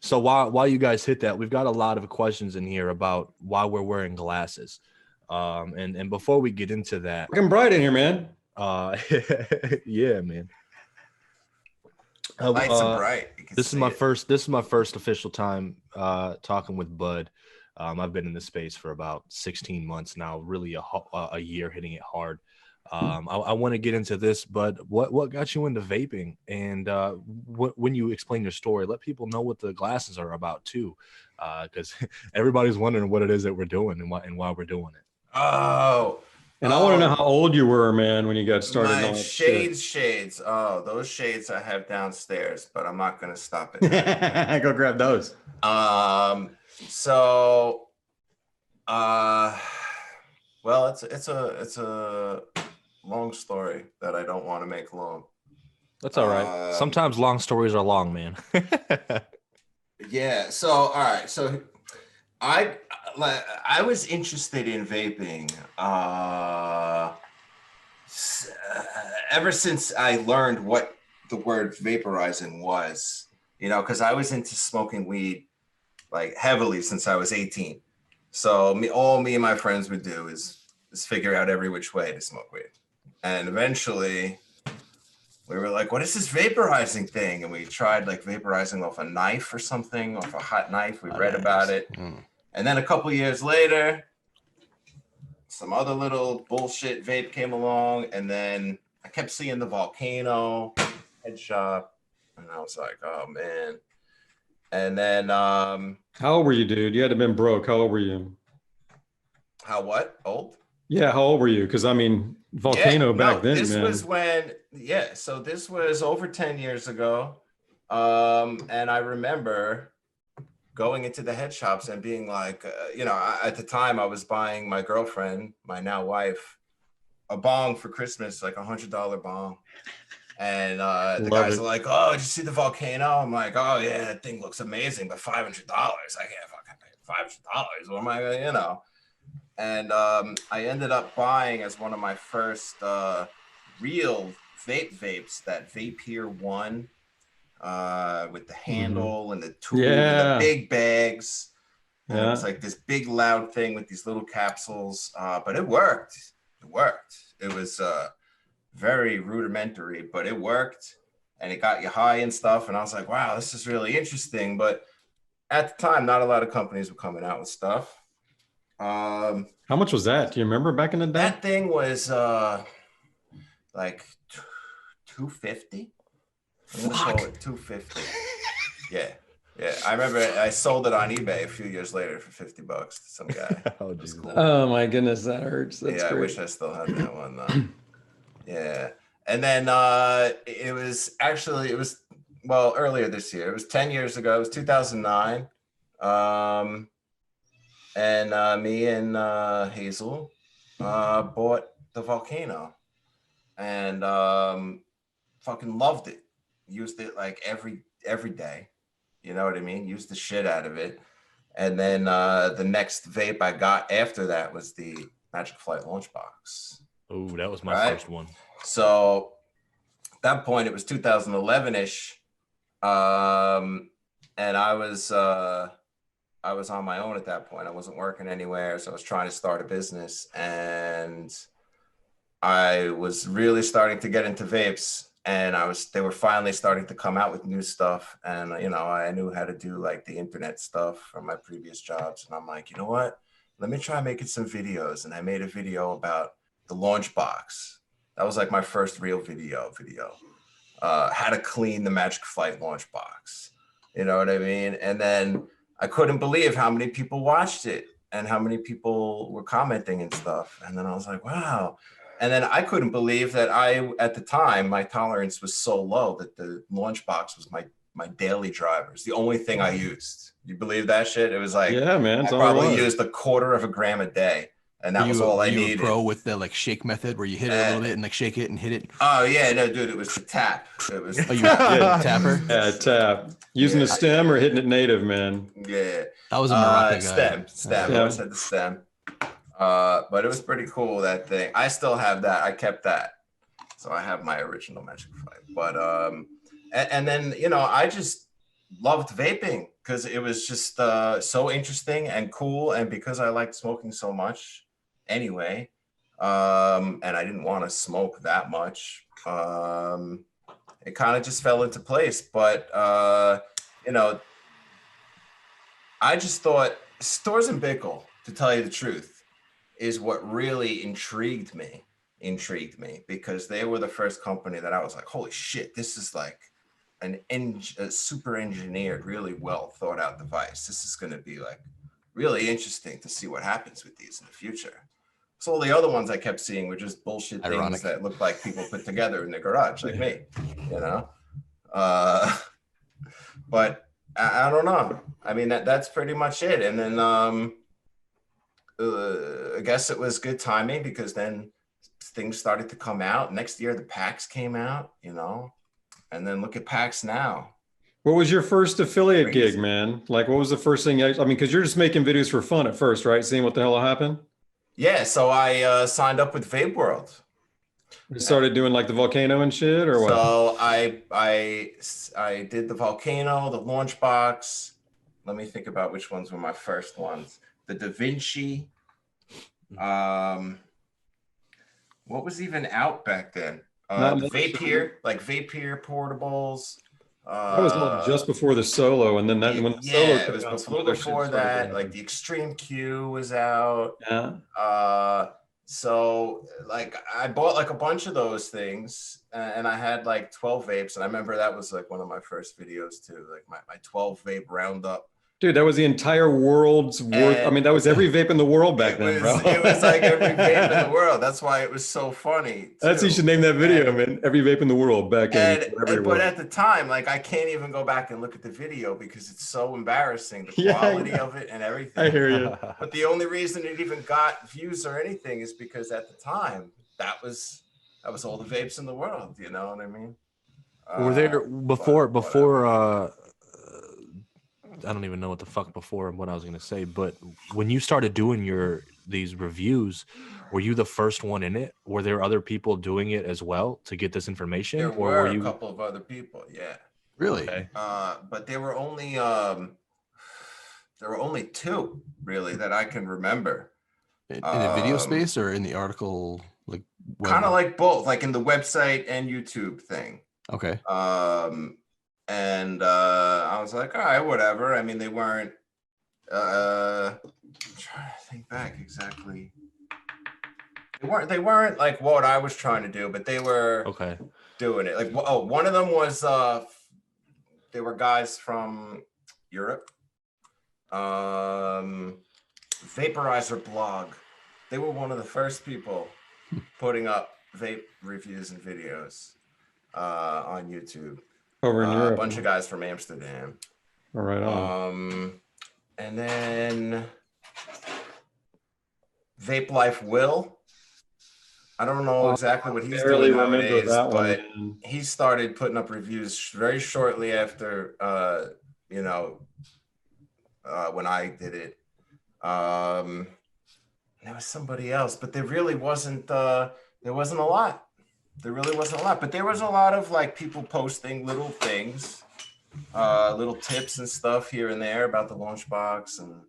So while you guys hit that, we've got a lot of questions in here about why we're wearing glasses. And before we get into that, Looking bright in here, man. Yeah, man. Lights are bright. This is my first official time talking with Bud. I've been in this space for about 16 months now, really a year hitting it hard. I want to get into this, but what got you into vaping? And when you explain your story, let people know what the glasses are about too, because everybody's wondering what it is that we're doing and why we're doing it. Oh, and I want to know how old you were, man, when you got started. My shades. Oh, those shades I have downstairs, but I'm not gonna stop it. Go grab those. So, well, it's a long story that I don't want to make long. That's all right. Sometimes long stories are long, man. Yeah. So, all right. So, I was interested in vaping ever since I learned what the word vaporizing was. You know, because I was into smoking weed like heavily since I was 18. So all me and my friends would do is figure out every which way to smoke weed. And eventually we were like, what is this vaporizing thing? And we tried like vaporizing off a knife or something, off a hot knife. We read about it. And then a couple years later, some other little bullshit vape came along. And then I kept seeing the Volcano head shop. And I was like, oh man. And then how old were you, dude? You had to have been broke. How old were you? How what? Old? Yeah, how old were you? Because I mean, Volcano back then, this man. was when, so this was over 10 years ago. And I remember going into the head shops and being like, at the time I was buying my girlfriend, my now wife, a bong for Christmas, like $100 bong. And the guys are like, oh, did you see the Volcano? I'm like, oh yeah, that thing looks amazing, but $500, I can't fucking pay $500. What am I gonna, And I ended up buying as one of my first real vapes, that Vape Here 1 with the handle and the tool and the big bags. And it was like this big loud thing with these little capsules, but it worked. It was very rudimentary, but it worked and it got you high and stuff. And I was like, wow, this is really interesting. But at the time, not a lot of companies were coming out with stuff. How much was that? Do you remember back in the day? That thing was like $250. I'm gonna call it $250. Yeah. I remember I sold it on eBay a few years later for $50 to some guy. Cool. Oh my goodness, that hurts. That's great. I wish I still had that one though. Yeah. And then it was earlier this year. It was 10 years ago. It was 2009. And me and Hazel bought the Volcano and fucking loved it. Used it like every day. You know what I mean? Used the shit out of it. And then the next vape I got after that was the Magic Flight Launch Box. Oh, that was my first one. So at that point, it was 2011-ish. And I was on my own at that point. I wasn't working anywhere. So I was trying to start a business. And I was really starting to get into vapes. And they were finally starting to come out with new stuff. And, I knew how to do like the internet stuff from my previous jobs. And I'm like, you know what? Let me try making some videos. And I made a video about the launch box. That was like my first real video. How to clean the Magic Flight launch box. You know what I mean? And then I couldn't believe how many people watched it and how many people were commenting and stuff. And then I was like, wow. And then I couldn't believe that at the time, my tolerance was so low that the launch box was my daily driver. It's the only thing I used. You believe that shit? It was like, yeah, man. I probably used 1/4 of a gram a day. And that was all I needed. You were pro with the like shake method where you hit it a little bit and like shake it and hit it. Oh yeah, no, dude, it was the tap. It was. Oh, you tapper? Yeah, tap. Using the stem or hitting it native, man. Yeah. That was a Morocco guy. Stem. I always had the stem. But it was pretty cool, that thing. I still have that. I kept that. So I have my original Magic Flight. But and then I just loved vaping. because it was just so interesting and cool, and because I liked smoking so much anyway, and I didn't want to smoke that much. It kind of just fell into place. But you know, I just thought Stores and Bickle, to tell you the truth, is what really intrigued me because they were the first company that I was like, holy shit, this is like a super engineered, really well thought out device. This is going to be like really interesting to see what happens with these in the future. So all the other ones I kept seeing were just bullshit things that looked like people put together in their garage, like me, you know? But I don't know. I mean, that's pretty much it. And then I guess it was good timing because then things started to come out. Next year, the packs came out, you know? And then look at packs now. What was your first affiliate gig, man? Like, what was the first thing? I mean, because you're just making videos for fun at first, right? Seeing what the hell will happen. Yeah, so I signed up with Vape World. You started doing like the volcano and shit, or what? So I did the volcano, the launch box. Let me think about which ones were my first ones. The Da Vinci. What was even out back then? The Vape here, like Vape here portables. That was all just before the Solo, and then that when the Solo it was before that. Like the Extreme Q was out. Yeah. So like I bought like a bunch of those things, and I had like 12 vapes, and I remember that was like one of my first videos too, like my 12 vape roundup. Dude, that was the entire world's worth. I mean, that was every vape in the world back then, bro. It was like every vape in the world. That's why it was so funny. That's you should name that video, man. Every vape in the world back in. But at the time, like I can't even go back and look at the video because it's so embarrassing, the quality of it and everything. I hear you. But the only reason it even got views or anything is because at the time that was all the vapes in the world. You know what I mean? Were there before? I don't even know what the fuck before what I was gonna say, but when you started doing these reviews, were you the first one in it? Were there other people doing it as well to get this information? There were a couple of other people, yeah. Really? Okay. But there were only two really that I can remember. In the video space or in the article, like kind of like both, like in the website and YouTube thing. Okay. And I was like, all right, whatever. I mean, they weren't. I'm trying to think back exactly. They weren't like what I was trying to do, but they were doing it. Like, one of them was they were guys from Europe. Vaporizer blog. They were one of the first people putting up vape reviews and videos on YouTube. Over in Europe. A bunch of guys from Amsterdam. All right on. And then Vape Life Will. I don't know exactly what he's doing nowadays, but he started putting up reviews very shortly after, when I did it. There was somebody else, but there really wasn't. There wasn't a lot. There really wasn't a lot, but there was a lot of like people posting little things, little tips and stuff here and there about the launch box and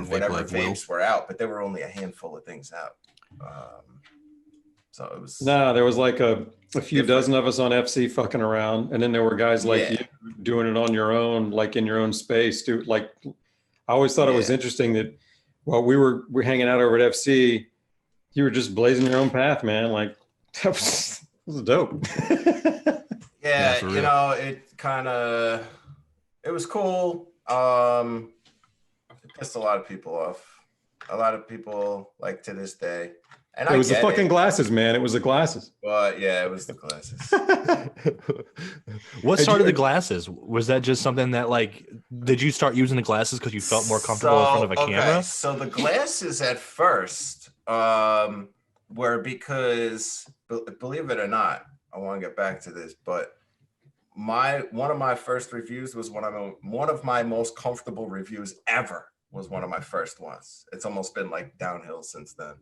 whatever vapes were out, but there were only a handful of things out. So it was. No, there was like a few dozen of us on FC fucking around, and then there were guys like you doing it on your own, like in your own space. Like, I always thought it was interesting that while we're hanging out over at FC, you were just blazing your own path, man. Like. That was dope. Yeah, you know, it was cool. It pissed a lot of people off. A lot of people, like, to this day. And it was the fucking glasses, man. It was the glasses. But yeah, it was the glasses. What started the glasses? Was that just something that, like, did you start using the glasses because you felt more comfortable in front of a camera? So the glasses at first were because, believe it or not, I want to get back to this, but one of my first reviews was one of my most comfortable reviews ever. Was one of my first ones. It's almost been like downhill since then.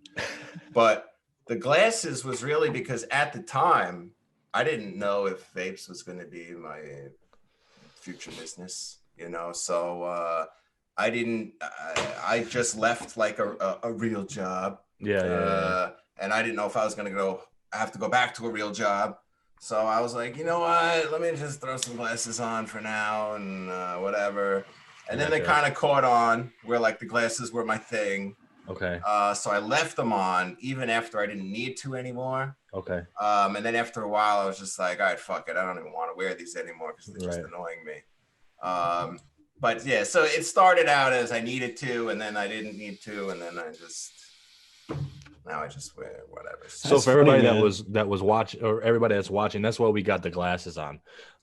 But the glasses was really because at the time I didn't know if vapes was going to be my future business. you know. So I just left like a real job. Yeah. And I didn't know if I was gonna have to go back to a real job. So I was like, you know what? Let me just throw some glasses on for now and whatever. And then they kind of caught on where like the glasses were my thing. Okay. So I left them on even after I didn't need to anymore. Okay. And then after a while, I was just like, all right, fuck it. I don't even want to wear these anymore because they're just annoying me. But yeah, so it started out as I needed to, and then I didn't need to, and then now I just wear whatever. So for everybody that was watching, or everybody that's watching, that's why we got the glasses on.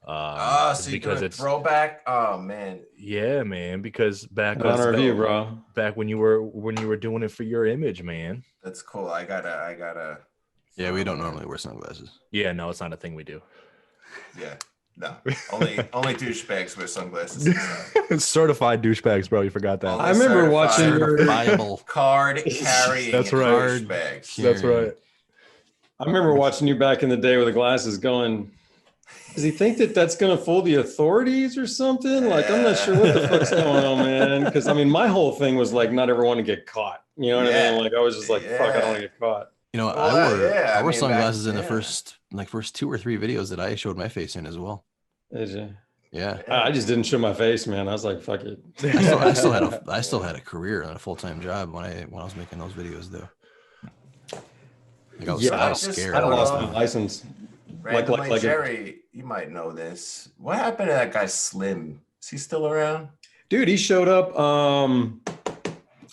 So because it's throwback. Oh man. Yeah, man. Because back when you were doing it for your image, man. That's cool. I gotta. Yeah, we don't normally wear sunglasses. Yeah, no, it's not a thing we do. Yeah. No, only douchebags wear sunglasses. Certified douchebags, bro. You forgot that. I remember watching your Bible card carrying. That's right. Douchebags. That's right. I remember watching you back in the day with the glasses, going, does he think that that's going to fool the authorities or something? Like, I'm not sure what the fuck's going on, man. Because I mean, my whole thing was like, not ever want to get caught. You know what I mean? Like, I was just like, fuck, I don't want to get caught. You know, I wore sunglasses in the first 2 or 3 videos that I showed my face in as well. Did you? Yeah. I just didn't show my face, man. I was like, fuck it. I still had a career and a full-time job when I was making those videos, though. Like, I was scared. I lost my license. Like Jerry, you might know this. What happened to that guy Slim? Is he still around? Dude, he showed up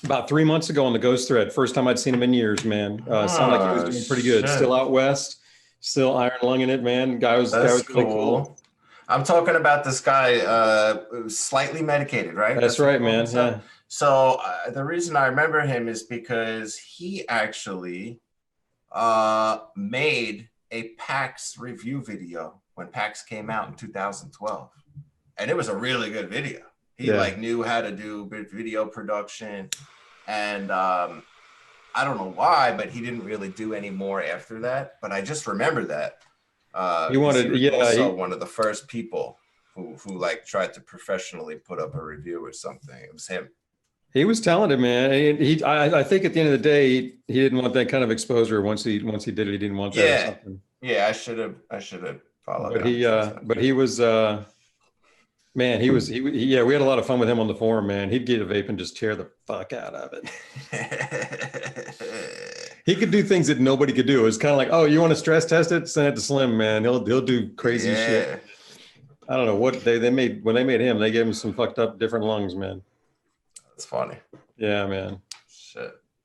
about 3 months ago on the Ghost Thread. First time I'd seen him in years, man. Sounded like he was doing pretty good. Still out west, still iron lunging it, man. Guy was really cool. I'm talking about this guy, slightly medicated, right? That's right, man. Yeah. So the reason I remember him is because he actually made a PAX review video when PAX came out in 2012, and it was a really good video. He like knew how to do video production, and I don't know why, but he didn't really do any more after that. But I just remember that. He was one of the first people who like tried to professionally put up a review or something. It was him. He was talented, man. I think at the end of the day, he didn't want that kind of exposure. Once he did it, he didn't want that or something. Yeah, I should have followed. But he was man, we had a lot of fun with him on the forum, man. He'd get a vape and just tear the fuck out of it. He could do things that nobody could do. It was kind of like, oh, you want to stress test it? Send it to Slim, man. He'll do crazy shit. I don't know what they made when they made him. They gave him some fucked up different lungs, man. That's funny. Yeah, man. Shit.